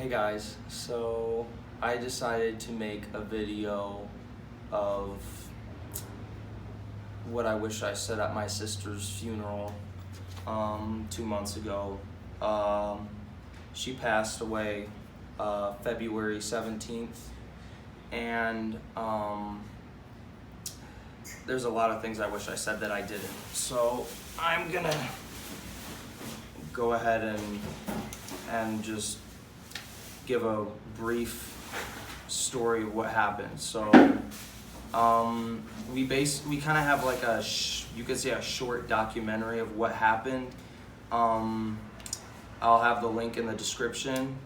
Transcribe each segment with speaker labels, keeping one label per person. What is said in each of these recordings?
Speaker 1: Hey guys, so I decided to make a video of what I wish I said at my sister's funeral 2 months ago. She passed away February 17th, and there's a lot of things I wish I said that I didn't. So I'm gonna go ahead and just give a brief story of what happened. So we kind of have like you could say a short documentary of what happened. I'll have the link in the description.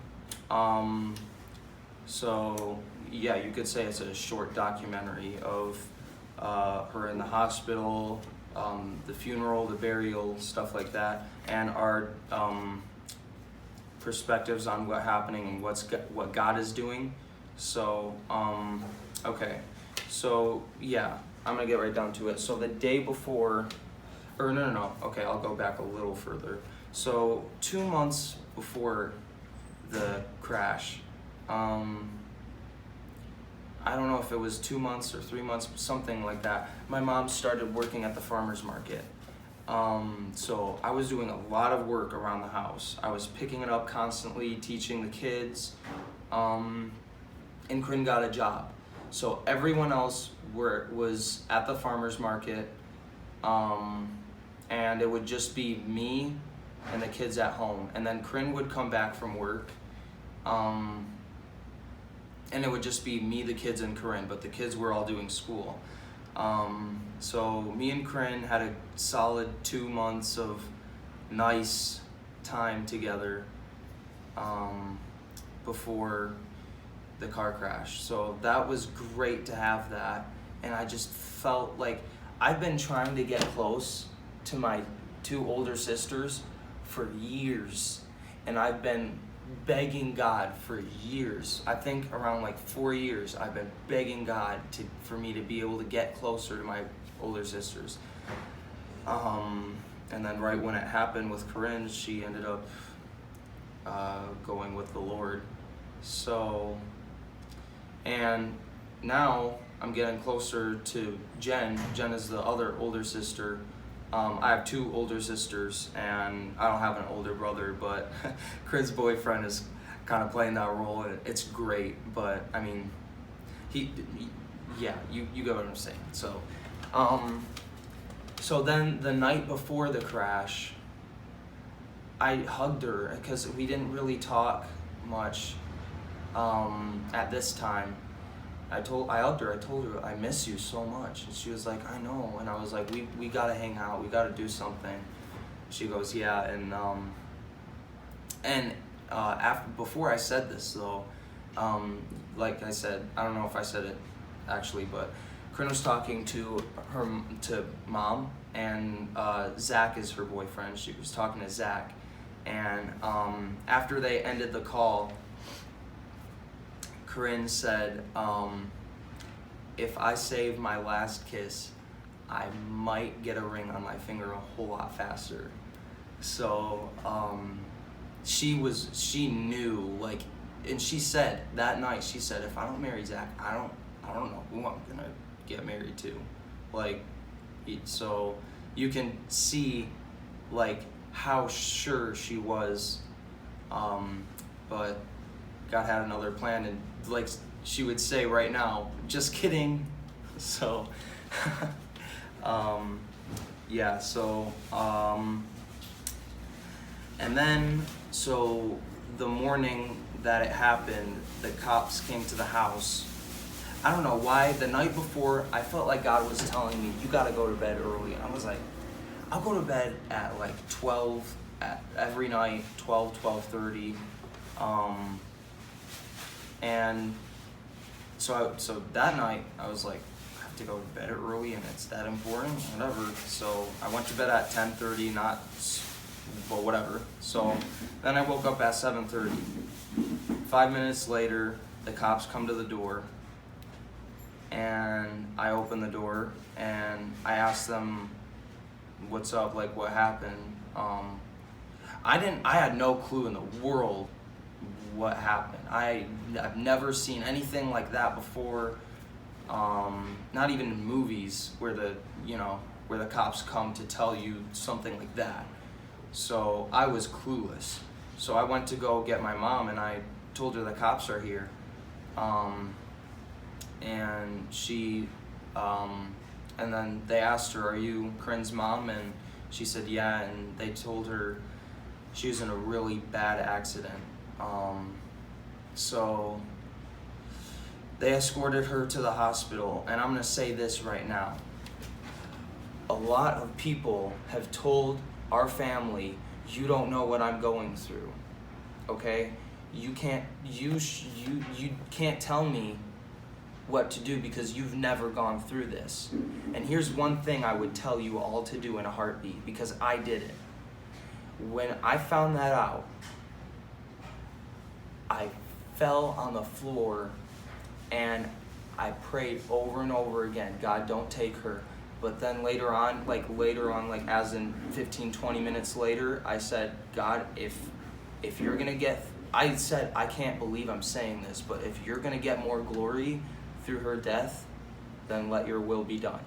Speaker 1: So yeah, you could say it's a short documentary of her in the hospital, the funeral, the burial, stuff like that, and our perspectives on what's happening and what God is doing. So okay, so yeah, I'm gonna get right down to it. So the day before, or no, okay, I'll go back a little further. So 2 months before the crash, I don't know if it was 2 months or 3 months, something like that, my mom started working at the farmer's market. So I was doing a lot of work around the house. I was picking it up constantly, teaching the kids, and Corinn got a job. So everyone else was at the farmer's market, and it would just be me and the kids at home. And then Corinn would come back from work, and it would just be me, the kids, and Corinn, but the kids were all doing school. So me and Corinn had a solid 2 months of nice time together before the car crash. So that was great to have that, and I just felt like I've been trying to get close to my 2 older sisters for years, and I've been begging God for years. I think around like 4 years I've been begging God for me to be able to get closer to my older sisters. And then right when it happened with Corinn, she ended up going with the Lord. So, and now I'm getting closer to Jen. Jen is the other older sister. I have 2 older sisters, and I don't have an older brother, but Chris' boyfriend is kind of playing that role, and it's great. But I mean, yeah, you get what I'm saying. So, so then the night before the crash, I hugged her because we didn't really talk much at this time. I hugged her, I told her, I miss you so much. And she was like, I know. And I was like, we gotta hang out, we gotta do something. She goes, yeah. And before I said this though, like I said, I don't know if I said it actually, but Corinn was talking to mom, and Zach is her boyfriend. She was talking to Zach, and after they ended the call, Corinn said, if I save my last kiss, I might get a ring on my finger a whole lot faster. So she knew, like, and she said that night, she said, if I don't marry Zach, I don't know who I'm gonna get married to. Like, so you can see like how sure she was, but God had another plan, and like she would say right now, just kidding. So yeah, so and then so the morning that it happened, the cops came to the house. I don't know why, the night before I felt like God was telling me, you gotta go to bed early. I was like, I'll go to bed at like 12 every night, 12:30. And so that night I was like, I have to go to bed early, and it's that important, whatever. So I went to bed at 10:30, but whatever. So then I woke up at 7:30. 5 minutes later, the cops come to the door, and I open the door and I asked them, what's up, like what happened? I had no clue in the world what happened. I've never seen anything like that before. Not even in movies where the cops come to tell you something like that. So I was clueless. So I went to go get my mom, and I told her the cops are here. And she, and then they asked her, "Are you Corinn's mom?" And she said, "Yeah." And they told her she was in a really bad accident. So they escorted her to the hospital. And I'm gonna say this right now. A lot of people have told our family, "You don't know what I'm going through, okay? You can't tell me what to do because you've never gone through this." And here's one thing I would tell you all to do in a heartbeat, because I did it. When I found that out, I fell on the floor and I prayed over and over again, "God, don't take her." But then later on, as in 15, 20 minutes later, I said, "God, if you're gonna get," I said, "I can't believe I'm saying this, but if you're gonna get more glory through her death, then let your will be done."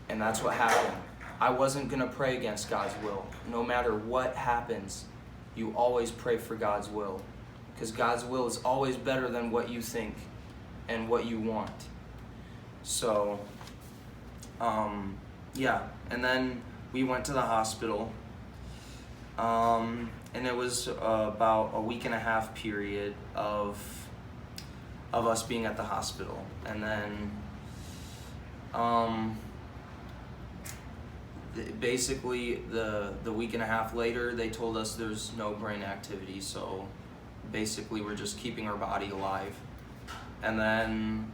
Speaker 1: And that's what happened. I wasn't gonna pray against God's will. No matter what happens, you always pray for God's will, because God's will is always better than what you think and what you want. So, yeah, and then we went to the hospital, and it was about a week and a half period of us being at the hospital. And then, basically the week and a half later, they told us there's no brain activity, so basically we're just keeping her body alive. And then,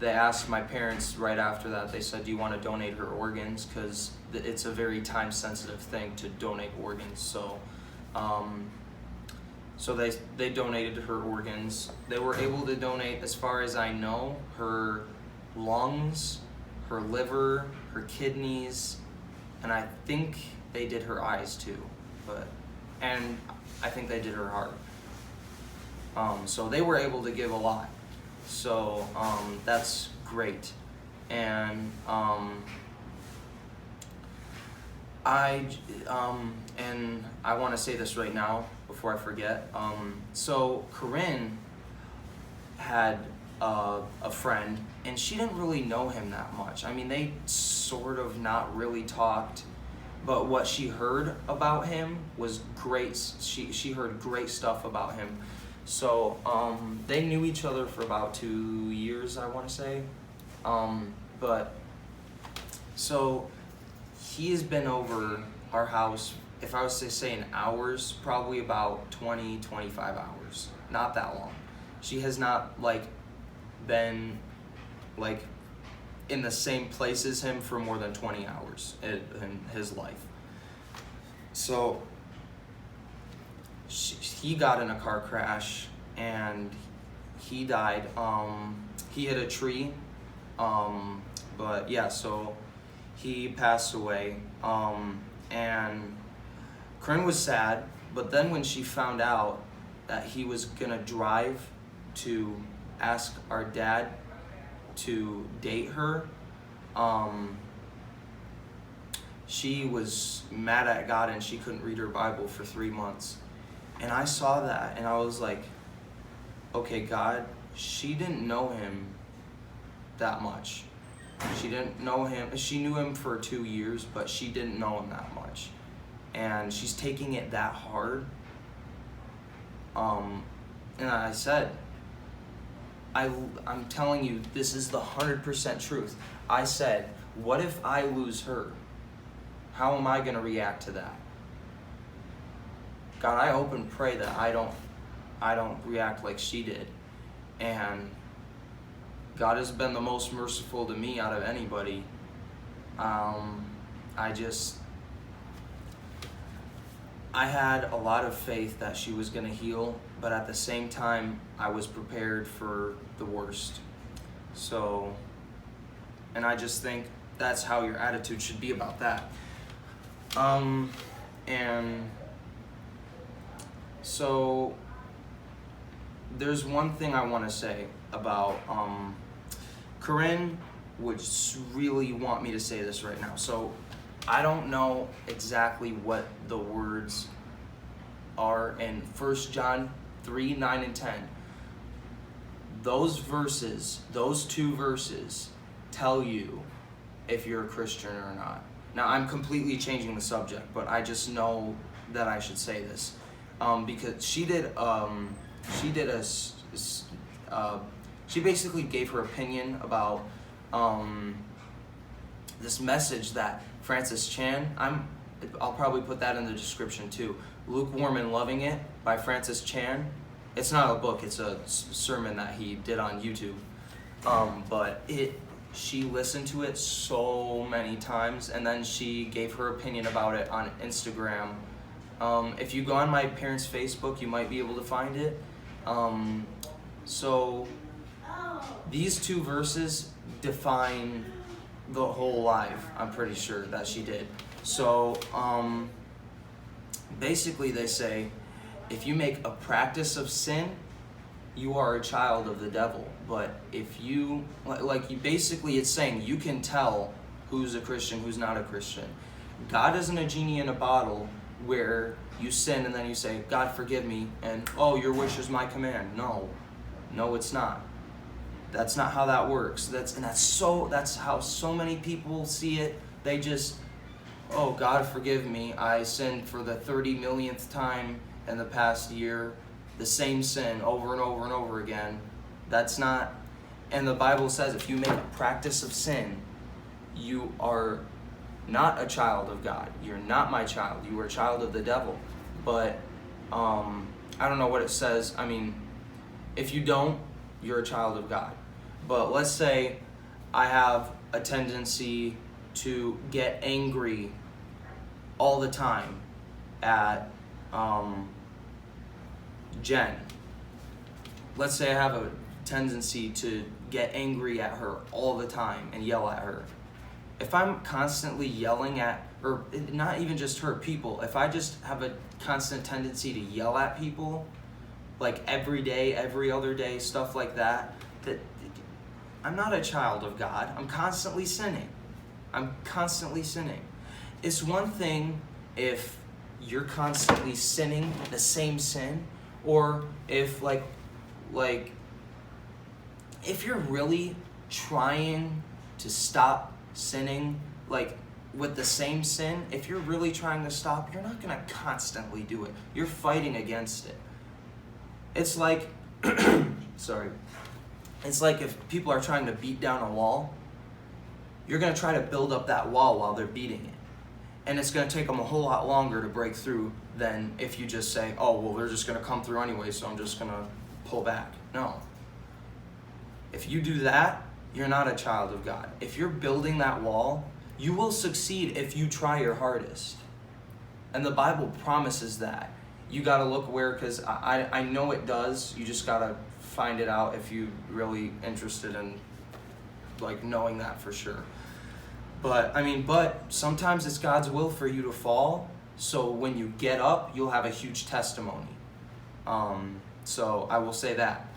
Speaker 1: they asked my parents right after that, they said, "Do you want to donate her organs?" Because it's a very time-sensitive thing to donate organs. So they donated her organs. They were able to donate, as far as I know, her lungs, her liver, her kidneys, and I think they did her eyes too. And I think they did her heart. So they were able to give a lot. So that's great. And I want to say this right now before I forget. So Corinn had a friend, and she didn't really know him that much. I mean, they sort of not really talked, but what she heard about him was great. She heard great stuff about him. So they knew each other for about 2 years, I want to say. But so he has been over our house, if I was to say in hours, probably about 20, 25 hours. Not that long. She has not been in the same place as him for more than 20 hours in his life. So he got in a car crash and he died. He hit a tree, but yeah, so he passed away. And Corinn was sad, but then when she found out that he was gonna drive to ask our dad to date her, she was mad at God and she couldn't read her Bible for 3 months. And I saw that and I was like, okay, God, she didn't know him that much. She didn't know him. She knew him for 2 years, but she didn't know him that much. And she's taking it that hard. And I said, I'm telling you, this is the 100% truth. I said, what if I lose her? How am I going to react to that? God, I hope and pray that I don't react like she did. And God has been the most merciful to me out of anybody. I had a lot of faith that she was going to heal, but at the same time, I was prepared for the worst. So, and I just think that's how your attitude should be about that. And so there's one thing I want to say about Corinn would really want me to say this right now. So I don't know exactly what the words are in 1 John 3, 9, and 10. Those verses, those two verses, tell you if you're a Christian or not. Now, I'm completely changing the subject, but I just know that I should say this. Because she basically gave her opinion about this message that Francis Chan, I'll probably put that in the description too, Lukewarm and Loving It by Francis Chan. It's not a book, it's a sermon that he did on YouTube. But she listened to it so many times, and then she gave her opinion about it on Instagram. If you go on my parents' Facebook, you might be able to find it. So these two verses define the whole life, I'm pretty sure that she did. So basically they say, if you make a practice of sin, you are a child of the devil. But if you, basically it's saying you can tell who's a Christian, who's not a Christian. God isn't a genie in a bottle where you sin and then you say, God forgive me, and oh, your wish is my command. No, it's not. That's not how that works. That's how so many people see it. They just, oh, God forgive me, I sinned for the 30 millionth time in the past year, the same sin over and over and over again. That's not, and the Bible says if you make a practice of sin, you are not a child of God. You're not my child. You are a child of the devil. But I don't know what it says. I mean, if you don't, you're a child of God. But let's say I have a tendency to get angry all the time at Jen. Let's say I have a tendency to get angry at her all the time and yell at her. If I'm constantly yelling at, or not even just her, people, if I just have a constant tendency to yell at people, like every day, every other day, stuff like that, I'm not a child of God. I'm constantly sinning. It's one thing if you're constantly sinning the same sin, or if if you're really trying to stop sinning, like with the same sin, if you're really trying to stop, you're not gonna constantly do it. You're fighting against it. It's like, sorry. It's like if people are trying to beat down a wall, you're gonna try to build up that wall while they're beating it. And it's gonna take them a whole lot longer to break through than if you just say, oh, well, they're just gonna come through anyway, so I'm just gonna pull back. No. If you do that, you're not a child of God. If you're building that wall, you will succeed if you try your hardest. And the Bible promises that. You gotta look where, because I know it does. You just gotta find it out if you're really interested in knowing that for sure. But sometimes it's God's will for you to fall, so when you get up, you'll have a huge testimony. So I will say that.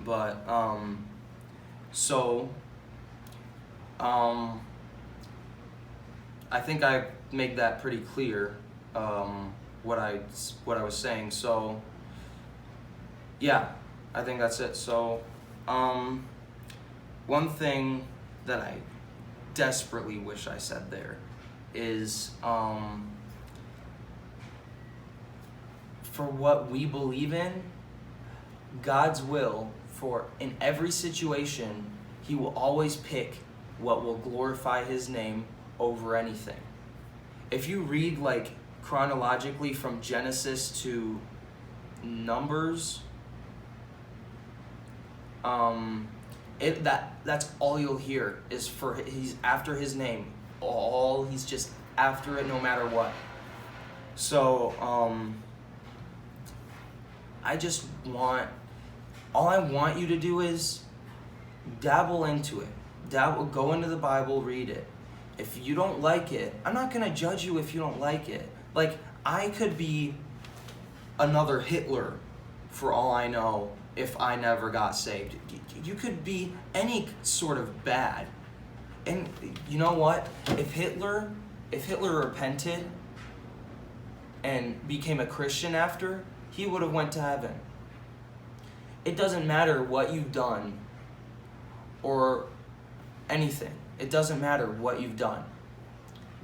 Speaker 1: But I think I made that pretty clear, what I was saying. So yeah, I think that's it. So one thing that I desperately wish I said there is for what we believe in, God's will for in every situation, He will always pick what will glorify His name over anything. If you read chronologically from Genesis to Numbers, that's all you'll hear is He's after His name. He's just after it no matter what. So all I want you to do is dabble into it. Go into the Bible, read it. If you don't like it, I'm not gonna judge you if you don't like it. Like, I could be another Hitler for all I know if I never got saved. You could be any sort of bad. And you know what? If Hitler repented and became a Christian after, he would have went to heaven. It doesn't matter what you've done or anything. It doesn't matter what you've done.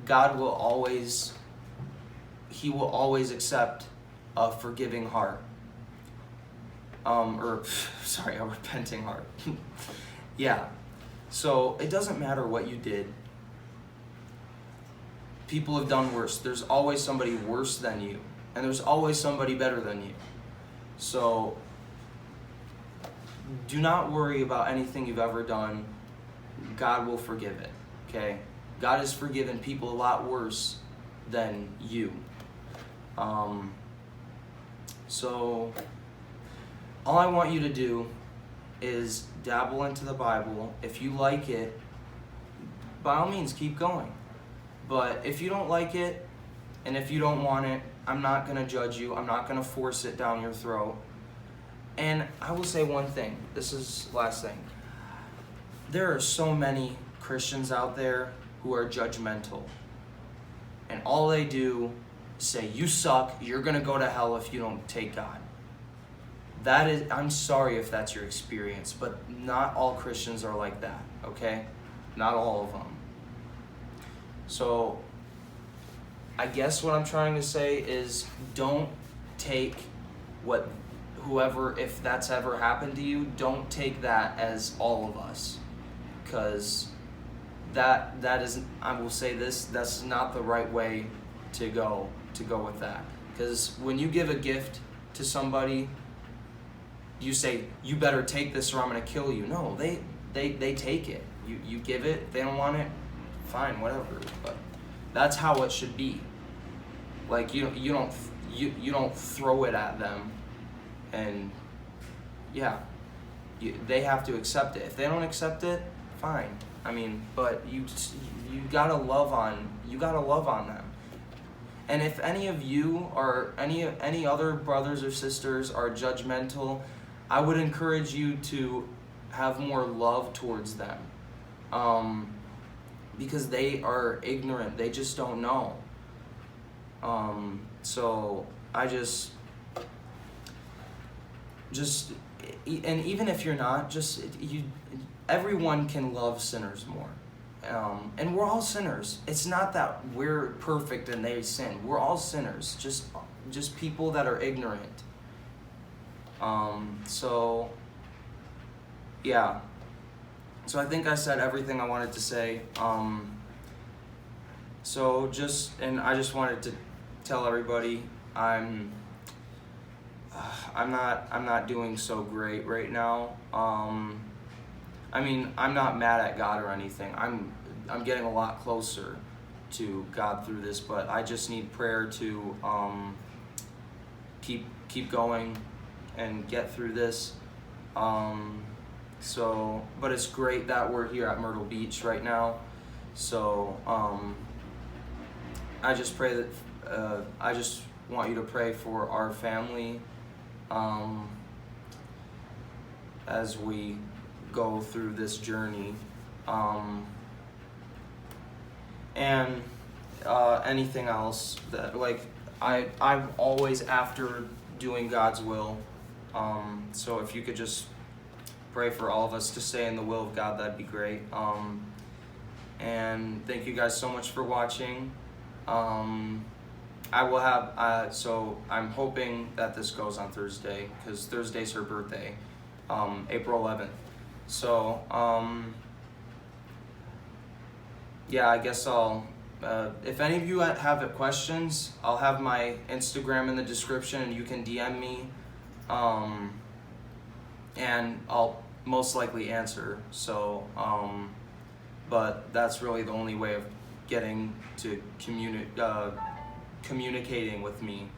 Speaker 1: God will always, he will always accept a forgiving heart. A repenting heart. Yeah. So it doesn't matter what you did. People have done worse. There's always somebody worse than you. And there's always somebody better than you. So do not worry about anything you've ever done. God will forgive it, okay? God has forgiven people a lot worse than you. So all I want you to do is dabble into the Bible. If you like it, by all means, keep going. But if you don't like it, and if you don't want it, I'm not going to judge you. I'm not going to force it down your throat. And I will say one thing. This is the last thing. There are so many Christians out there who are judgmental. And all they do is say, you suck, you're going to go to hell if you don't take God. I'm sorry if that's your experience, but not all Christians are like that, okay? Not all of them. So I guess what I'm trying to say is don't take if that's ever happened to you, don't take that as all of us. Because that isn't, I will say this, that's not the right way to go with that. Because when you give a gift to somebody, you say, you better take this or I'm going to kill you. No, they take it. You give it, they don't want it, fine, whatever. But that's how it should be. Like, you don't throw it at them, and yeah, they have to accept it. If they don't accept it, fine. I mean, but you gotta love on them. And if any of you or any other brothers or sisters are judgmental, I would encourage you to have more love towards them, because they are ignorant. They just don't know. So I just, and even if you're not, everyone can love sinners more. And we're all sinners. It's not that we're perfect and they sin. We're all sinners, just people that are ignorant. So yeah. So I think I said everything I wanted to say. I just wanted to tell everybody I'm not doing so great right now. I mean, I'm not mad at God or anything. I'm getting a lot closer to God through this, but I just need prayer to keep going and get through this. But it's great that we're here at Myrtle Beach right now. So I just pray that I just want you to pray for our family as we go through this journey, and anything else that, like, I'm always after doing God's will, so if you could just pray for all of us to stay in the will of God, that'd be great. And thank you guys so much for watching. I will have, so I'm hoping that this goes on Thursday, because Thursday's her birthday, April 11th. So, yeah, I guess I'll, if any of you have questions, I'll have my Instagram in the description and you can DM me, and I'll most likely answer. So, but that's really the only way of getting to communicating with me,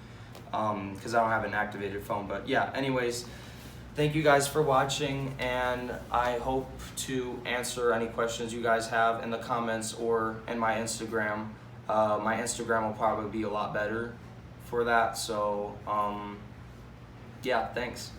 Speaker 1: because I don't have an activated phone. But yeah, anyways, thank you guys for watching, and I hope to answer any questions you guys have in the comments or in my Instagram. My Instagram will probably be a lot better for that, so yeah, thanks.